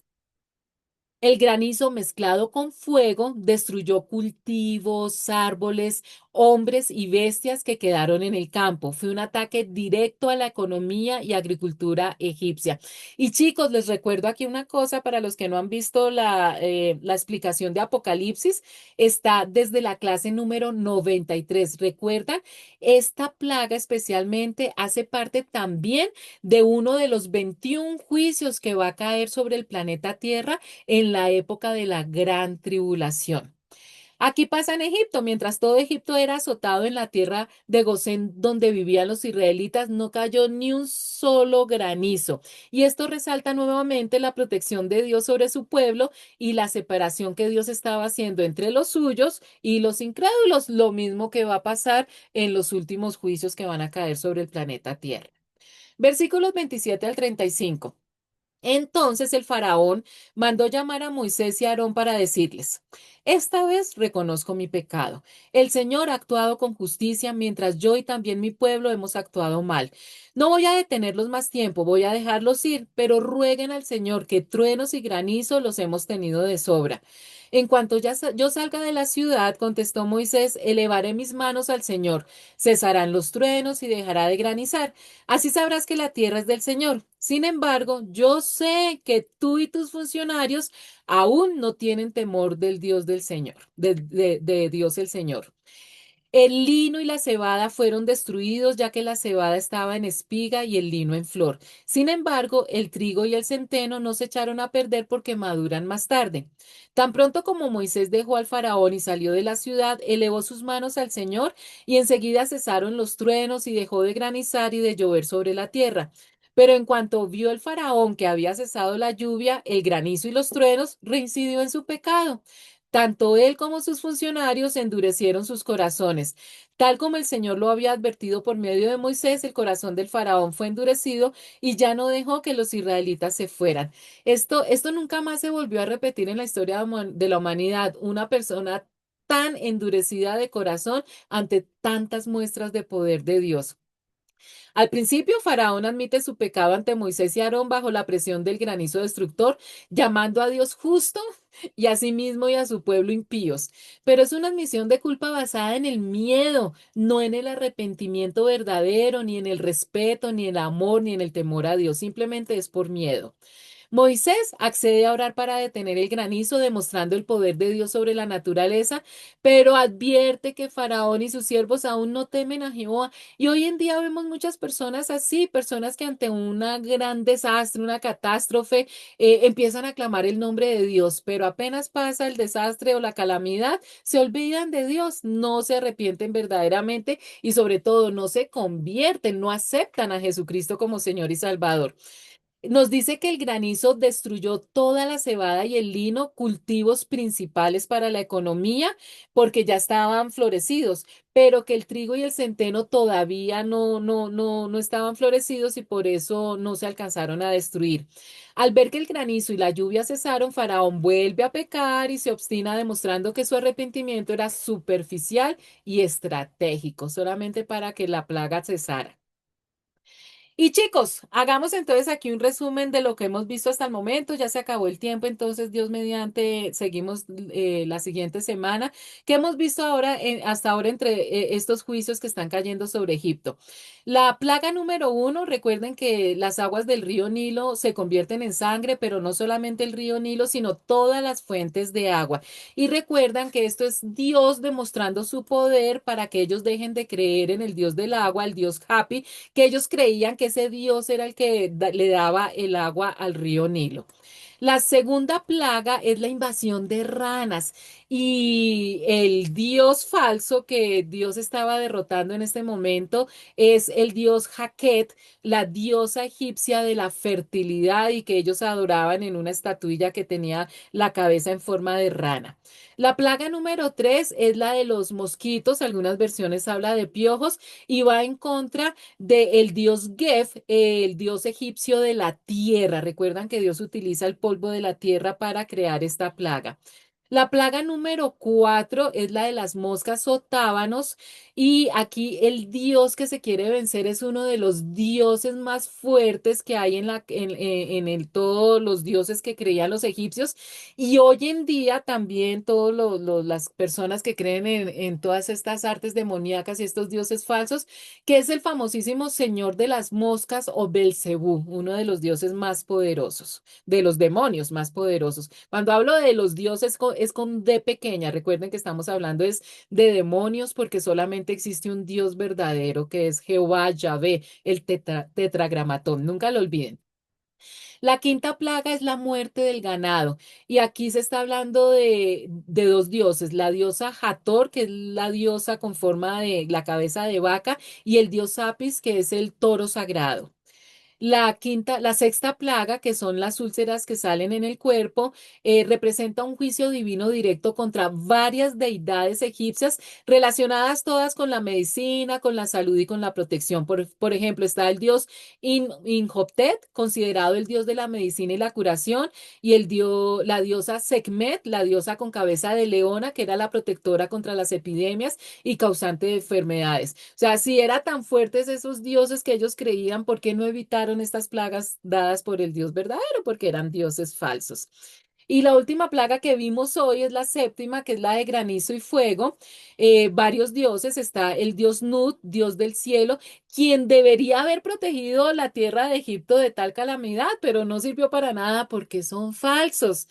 El granizo mezclado con fuego destruyó cultivos, árboles, hombres y bestias que quedaron en el campo. Fue un ataque directo a la economía y agricultura egipcia. Y chicos, les recuerdo aquí una cosa para los que no han visto la explicación de Apocalipsis. Está desde la clase número 93. ¿Recuerdan? Esta plaga especialmente hace parte también de uno de los 21 juicios que va a caer sobre el planeta Tierra en la época de la gran tribulación. Aquí pasa en Egipto, mientras todo Egipto era azotado en la tierra de Gosén donde vivían los israelitas, no cayó ni un solo granizo. Y esto resalta nuevamente la protección de Dios sobre su pueblo y la separación que Dios estaba haciendo entre los suyos y los incrédulos, lo mismo que va a pasar en los últimos juicios que van a caer sobre el planeta Tierra. Versículos 27 al 35. Entonces el faraón mandó llamar a Moisés y a Aarón para decirles, esta vez reconozco mi pecado. El Señor ha actuado con justicia mientras yo y también mi pueblo hemos actuado mal. No voy a detenerlos más tiempo, voy a dejarlos ir, pero rueguen al Señor que truenos y granizo los hemos tenido de sobra. En cuanto yo salga de la ciudad, contestó Moisés, elevaré mis manos al Señor. Cesarán los truenos y dejará de granizar. Así sabrás que la tierra es del Señor. Sin embargo, yo sé que tú y tus funcionarios aún no tienen temor del Dios del Señor, de Dios el Señor. El lino y la cebada fueron destruidos ya que la cebada estaba en espiga y el lino en flor. Sin embargo, el trigo y el centeno no se echaron a perder porque maduran más tarde. Tan pronto como Moisés dejó al faraón y salió de la ciudad, elevó sus manos al Señor y enseguida cesaron los truenos y dejó de granizar y de llover sobre la tierra. Pero en cuanto vio el faraón que había cesado la lluvia, el granizo y los truenos, reincidió en su pecado. Tanto él como sus funcionarios endurecieron sus corazones. Tal como el Señor lo había advertido por medio de Moisés, el corazón del faraón fue endurecido y ya no dejó que los israelitas se fueran. Esto nunca más se volvió a repetir en la historia de la humanidad. Una persona tan endurecida de corazón ante tantas muestras de poder de Dios. Al principio, Faraón admite su pecado ante Moisés y Aarón bajo la presión del granizo destructor, llamando a Dios justo y a sí mismo y a su pueblo impíos. Pero es una admisión de culpa basada en el miedo, no en el arrepentimiento verdadero, ni en el respeto, ni en el amor, ni en el temor a Dios. Simplemente es por miedo. Moisés accede a orar para detener el granizo, demostrando el poder de Dios sobre la naturaleza, pero advierte que Faraón y sus siervos aún no temen a Jehová. Y hoy en día vemos muchas personas así, personas que ante una gran desastre, una catástrofe, empiezan a clamar el nombre de Dios, pero apenas pasa el desastre o la calamidad, se olvidan de Dios, no se arrepienten verdaderamente y sobre todo no se convierten, no aceptan a Jesucristo como Señor y Salvador. Nos dice que el granizo destruyó toda la cebada y el lino, cultivos principales para la economía, porque ya estaban florecidos, pero que el trigo y el centeno todavía no estaban florecidos y por eso no se alcanzaron a destruir. Al ver que el granizo y la lluvia cesaron, Faraón vuelve a pecar y se obstina demostrando que su arrepentimiento era superficial y estratégico, solamente para que la plaga cesara. Y chicos, hagamos entonces aquí un resumen de lo que hemos visto hasta el momento. Ya se acabó el tiempo, entonces Dios mediante, seguimos la siguiente semana. ¿Qué hemos visto ahora, hasta ahora entre estos juicios que están cayendo sobre Egipto? La plaga número uno, recuerden que las aguas del río Nilo se convierten en sangre, pero no solamente el río Nilo, sino todas las fuentes de agua. Y recuerdan que esto es Dios demostrando su poder para que ellos dejen de creer en el Dios del agua, el Dios Happy, que ellos creían que ese Dios era el que le daba el agua al río Nilo. La segunda plaga es la invasión de ranas y el dios falso que Dios estaba derrotando en este momento es el dios Jaquet, la diosa egipcia de la fertilidad y que ellos adoraban en una estatuilla que tenía la cabeza en forma de rana. La plaga número tres es la de los mosquitos, algunas versiones habla de piojos y va en contra del dios Gef, el dios egipcio de la tierra. Recuerdan que Dios utiliza el polvo de la tierra para crear esta plaga. La plaga número cuatro es la de las moscas o tábanos y aquí el dios que se quiere vencer es uno de los dioses más fuertes que hay todos los dioses que creían los egipcios y hoy en día también todas las personas que creen en todas estas artes demoníacas y estos dioses falsos que es el famosísimo señor de las moscas o Belcebú, uno de los dioses más poderosos, de los demonios más poderosos. Cuando hablo de los dioses es con D pequeña, recuerden que estamos hablando es de demonios porque solamente existe un Dios verdadero que es Jehová Yahvé, el tetragramatón, nunca lo olviden. La quinta plaga es la muerte del ganado. Y aquí se está hablando de dos dioses, la diosa Hathor, que es la diosa con forma de la cabeza de vaca, y el dios Apis, que es el toro sagrado. La sexta plaga, que son las úlceras que salen en el cuerpo, representa un juicio divino directo contra varias deidades egipcias relacionadas todas con la medicina, con la salud y con la protección. Por ejemplo, está el dios Inhotep, considerado el dios de la medicina y la curación, y la diosa Sekhmet, la diosa con cabeza de leona, que era la protectora contra las epidemias y causante de enfermedades. O sea, si era tan fuertes esos dioses que ellos creían, ¿por qué no evitaron estas plagas dadas por el Dios verdadero? Porque eran dioses falsos. Y la última plaga que vimos hoy es la séptima, que es la de granizo y fuego. Varios dioses, está el dios Nut, dios del cielo, quien debería haber protegido la tierra de Egipto de tal calamidad, pero no sirvió para nada porque son falsos.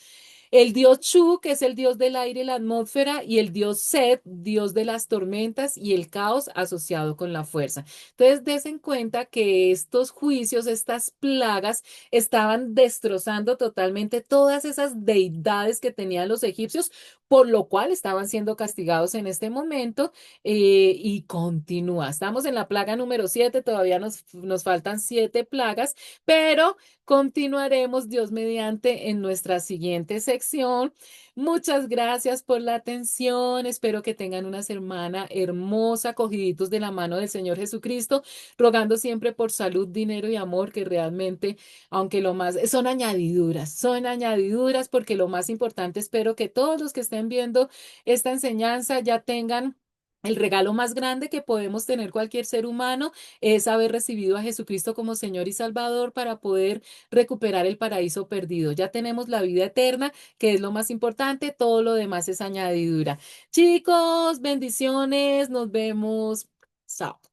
el dios Chu, que es el dios del aire y la atmósfera, y el dios Set, dios de las tormentas y el caos asociado con la fuerza. Entonces, des en cuenta que estos juicios, estas plagas, estaban destrozando totalmente todas esas deidades que tenían los egipcios, por lo cual estaban siendo castigados en este momento y continúa. Estamos en la plaga número 7, todavía nos faltan 7 plagas, pero continuaremos, Dios mediante, en nuestra siguiente sección. Muchas gracias por la atención. Espero que tengan una semana hermosa, cogiditos de la mano del Señor Jesucristo, rogando siempre por salud, dinero y amor, que realmente, aunque lo más, son añadiduras, porque lo más importante, espero que todos los que estén viendo esta enseñanza ya tengan el regalo más grande que podemos tener cualquier ser humano, es haber recibido a Jesucristo como Señor y Salvador para poder recuperar el paraíso perdido. Ya tenemos la vida eterna, que es lo más importante, todo lo demás es añadidura. Chicos, bendiciones, nos vemos. Chao.